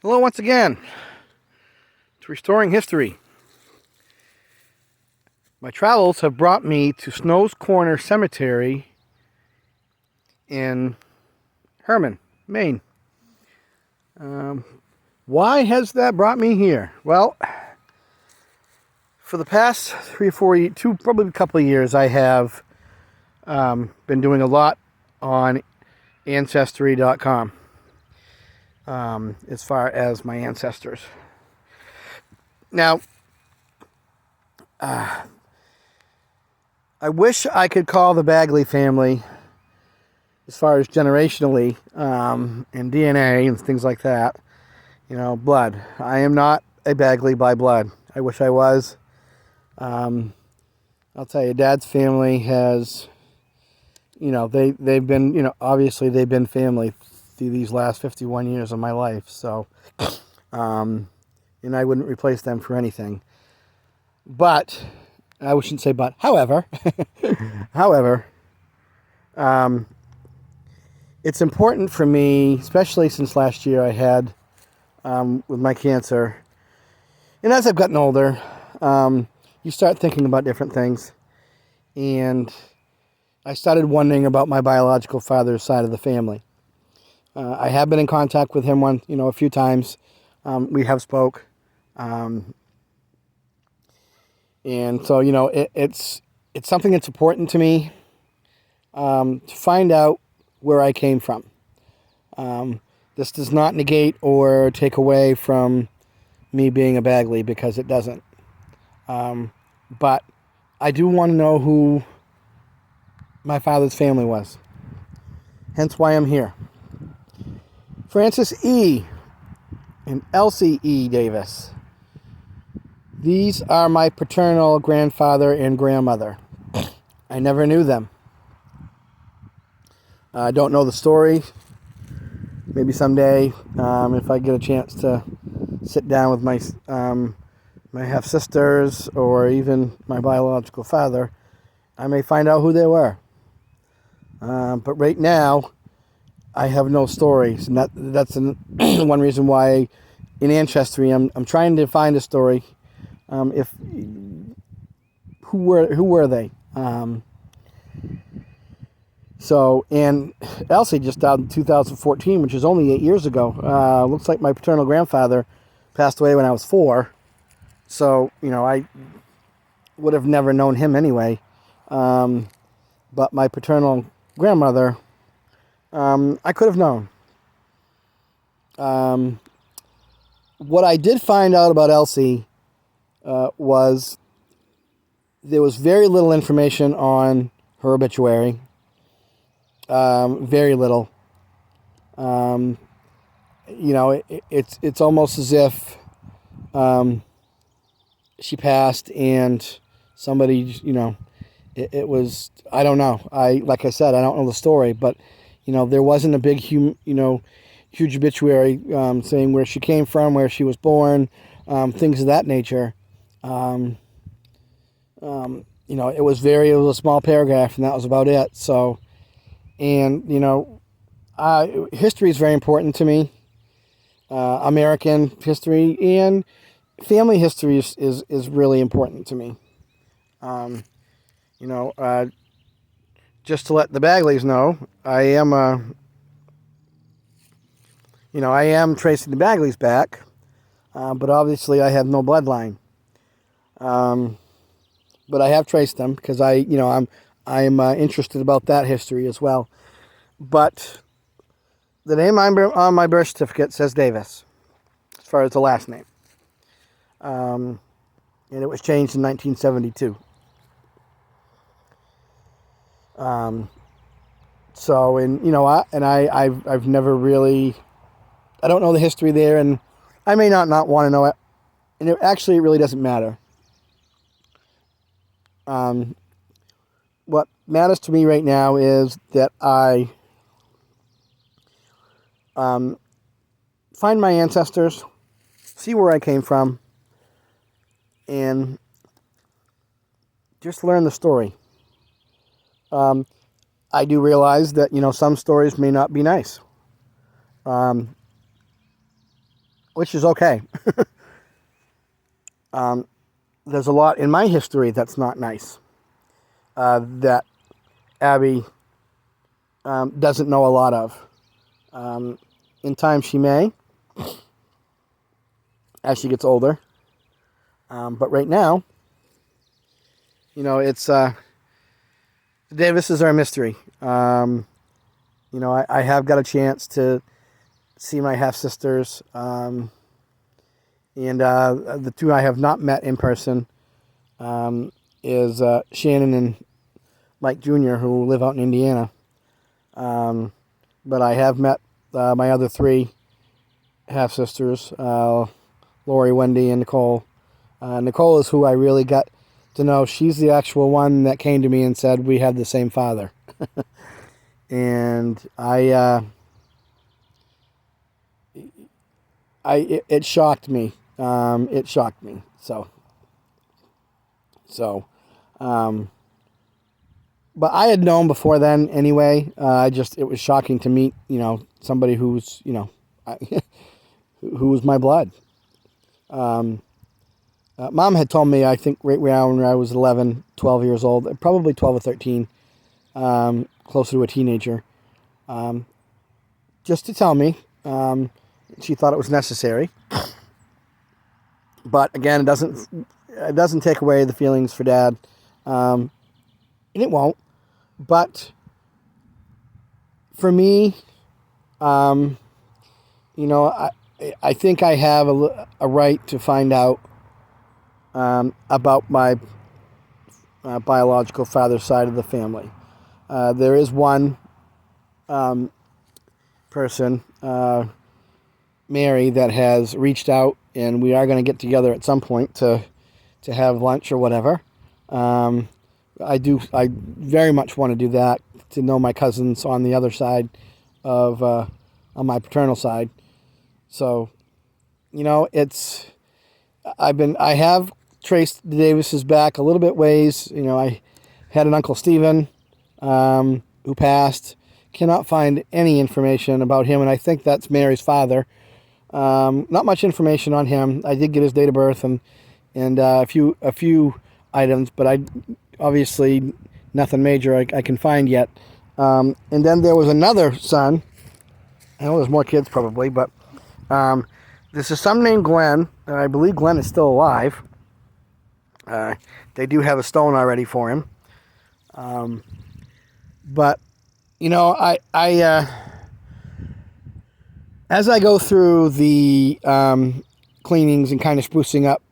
Hello once again to Restoring History. My travels have brought me to Snow's Corner Cemetery in Herman, Maine. Why has that brought me here? Well, for the past 3 or 4, probably a couple of years, I have been doing a lot on Ancestry.com as far as my ancestors. Now, I wish I could call the Bagley family, as far as generationally and DNA and things like that, blood. I am not a Bagley by blood. I wish I was. I'll tell you, Dad's family has, they've been, obviously they've been family through these last 51 years of my life. So, and I wouldn't replace them for anything. But, I shouldn't say but, however, it's important for me, especially since last year I had, with my cancer. And as I've gotten older, you start thinking about different things. And I started wondering about my biological father's side of the family. I have been in contact with him a few times. We have spoke. And so, it's something that's important to me to find out where I came from. This does not negate or take away from me being a Bagley, because it doesn't. But I do want to know who my father's family was. Hence why I'm here. Francis E. and Elsie E. Davis. These are my paternal grandfather and grandmother. I never knew them. I don't know the story. Maybe someday, if I get a chance to sit down with my half-sisters or even my biological father, I may find out who they were. But right now, I have no stories, and that's one reason why in Ancestry I'm trying to find a story. Who were they? And Elsie just died in 2014, which is only 8 years ago. Looks like my paternal grandfather passed away when I was 4. So, I would have never known him anyway. But my paternal grandmother, I could have known. What I did find out about Elsie was there was very little information on her obituary. Very little. It's almost as if she passed and somebody, it was, I don't know. Like I said, I don't know the story, but there wasn't a big huge obituary saying where she came from, where she was born, things of that nature. It was a small paragraph, and that was about it. So, and history is very important to me. American history and family history is really important to me. Just to let the Bagleys know, I am tracing the Bagleys back, but obviously I have no bloodline. But I have traced them because I'm interested about that history as well. But the name on my birth certificate says Davis, as far as the last name. And it was changed in 1972. I've never really, I don't know the history there, and I may not want to know it. And it really doesn't matter. What matters to me right now is that I find my ancestors, see where I came from, and just learn the story. I do realize that, some stories may not be nice. which is okay. There's a lot in my history that's not nice, that Abby doesn't know a lot of. In time she may, as she gets older. But right now, it's the Davises are a mystery. I have got a chance to see my half-sisters, and the two I have not met in person is Shannon and Mike Jr., who live out in Indiana. But I have met my other three half-sisters, Lori, Wendy, and Nicole. Nicole is who I really got to know. She's the actual one that came to me and said we had the same father. And it shocked me. It shocked me. But I had known before then anyway. It was shocking to meet, somebody who's, who was my blood. Mom had told me, I think right around when I was 11, 12 years old, probably 12 or 13, closer to a teenager, just to tell me she thought it was necessary. But again, it doesn't take away the feelings for Dad, and it won't. But for me, I think I have a right to find out about my biological father's side of the family. There is one person, Mary, that has reached out, and we are going to get together at some point to have lunch or whatever. I very much want to do that, to know my cousins on the other side of on my paternal side. So, I have traced the Davises back a little bit ways. I had an Uncle Stephen who passed. Cannot find any information about him, and I think that's Mary's father. Not much information on him. I did get his date of birth and a few items, but obviously nothing major I can find yet. And then there was another son. I know there's more kids probably, but this is some named Glenn. I believe Glenn is still alive. They do have a stone already for him. But as I go through the cleanings and kind of sprucing up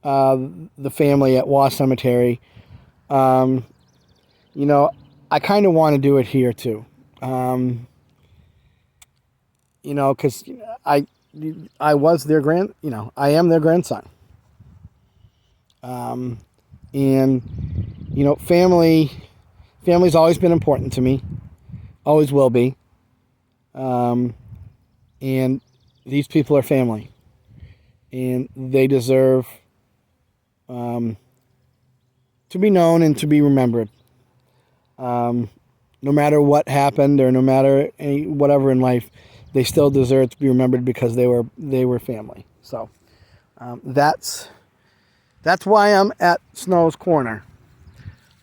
the family at Waugh Cemetery, I kind of want to do it here too. Because I was their I am their grandson. And family's always been important to me, always will be. And these people are family, and they deserve to be known and to be remembered. No matter what happened, or no matter whatever in life, they still deserve to be remembered because they were family. So that's why I'm at Snow's Corner.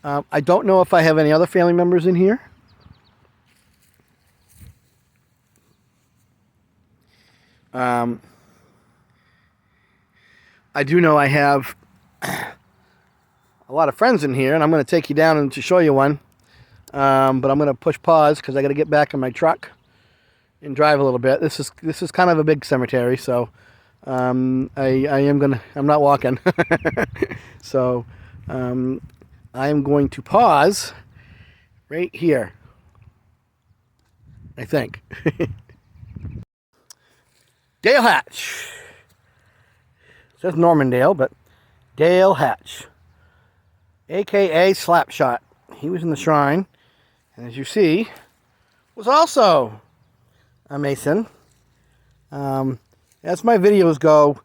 I don't know if I have any other family members in here. I do know I have a lot of friends in here, and I'm going to take you down and to show you one. But I'm going to push pause because I got to get back in my truck and drive a little bit. This is kind of a big cemetery, so I'm not walking. So I am going to pause right here, I think. Dale Hatch. It says Normandale, but Dale Hatch, a.k.a. Slapshot. He was in the shrine, and as you see, was also a Mason. As my videos go,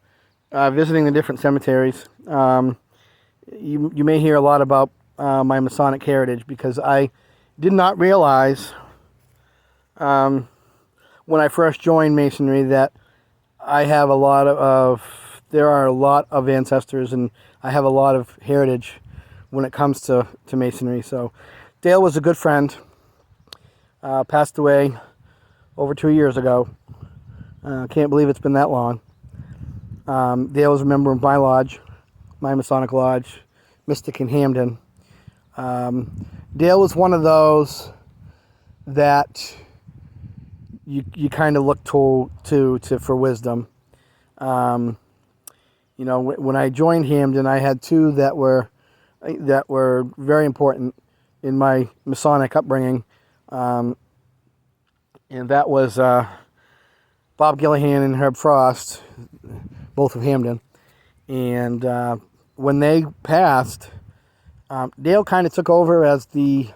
visiting the different cemeteries, you may hear a lot about my Masonic heritage, because I did not realize when I first joined Masonry that I have a lot there are a lot of ancestors, and I have a lot of heritage when it comes to Masonry. So Dale was a good friend. Passed away over 2 years ago. Can't believe it's been that long. Dale was a member of my lodge, my Masonic Lodge, Mystic in Hamden. Dale was one of those that you kind of look to for wisdom. You know, when I joined Hamden, I had two that were very important in my Masonic upbringing, and that was Bob Gillihan and Herb Frost, both of Hamden. And when they passed, Dale kind of took over as the,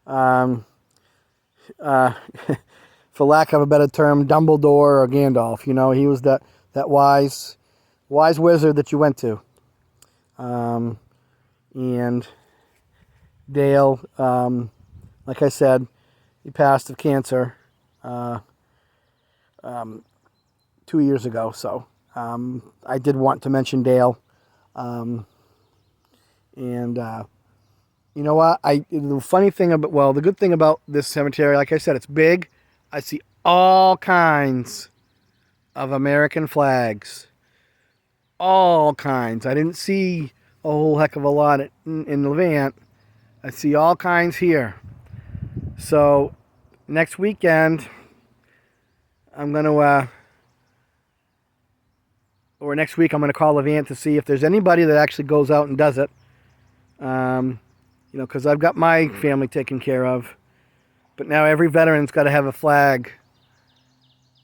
for lack of a better term, Dumbledore or Gandalf. You know, he was that wise wizard that you went to. And Dale, like I said, he passed of cancer 2 years ago. So I did want to mention Dale. And you know what? The funny thing about, the good thing about this cemetery, like I said, it's big. I see all kinds of American flags. All kinds. I didn't see a whole heck of a lot in Levant. I see all kinds here. So next weekend, I'm going to, or next week, I'm going to call Levant to see if there's anybody that actually goes out and does it. You know, because I've got my family taken care of. But now every veteran's got to have a flag.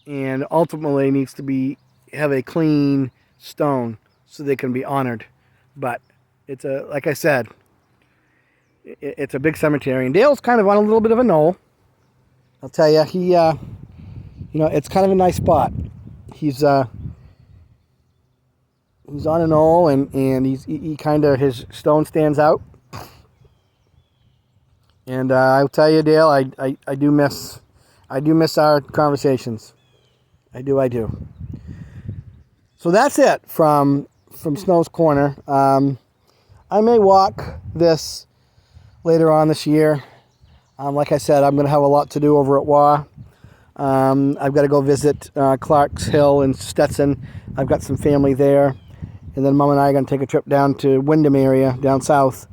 And ultimately needs to have a clean stone so they can be honored. But it's like I said, it's a big cemetery. And Dale's kind of on a little bit of a knoll. I'll tell you, you know, it's kind of a nice spot. He's on a knoll, and he kind of, his stone stands out. And I'll tell you, Dale, I do miss our conversations. I do. So that's it from Snow's Corner. I may walk this later on this year. Like I said, I'm going to have a lot to do over at WA. I've got to go visit Clark's Hill in Stetson. I've got some family there. And then Mom and I are going to take a trip down to Wyndham area, down south,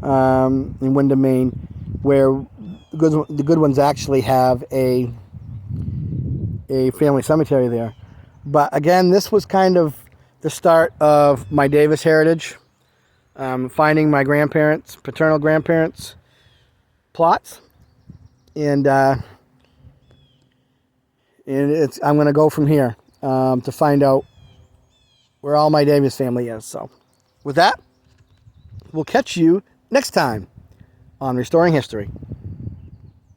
in Wyndham, Maine, where the good ones actually have a family cemetery there. But again, this was kind of the start of my Davis heritage, finding my paternal grandparents' plots, and I'm going to go from here to find out where all my Davis family is. So with that, we'll catch you next time on Restoring History.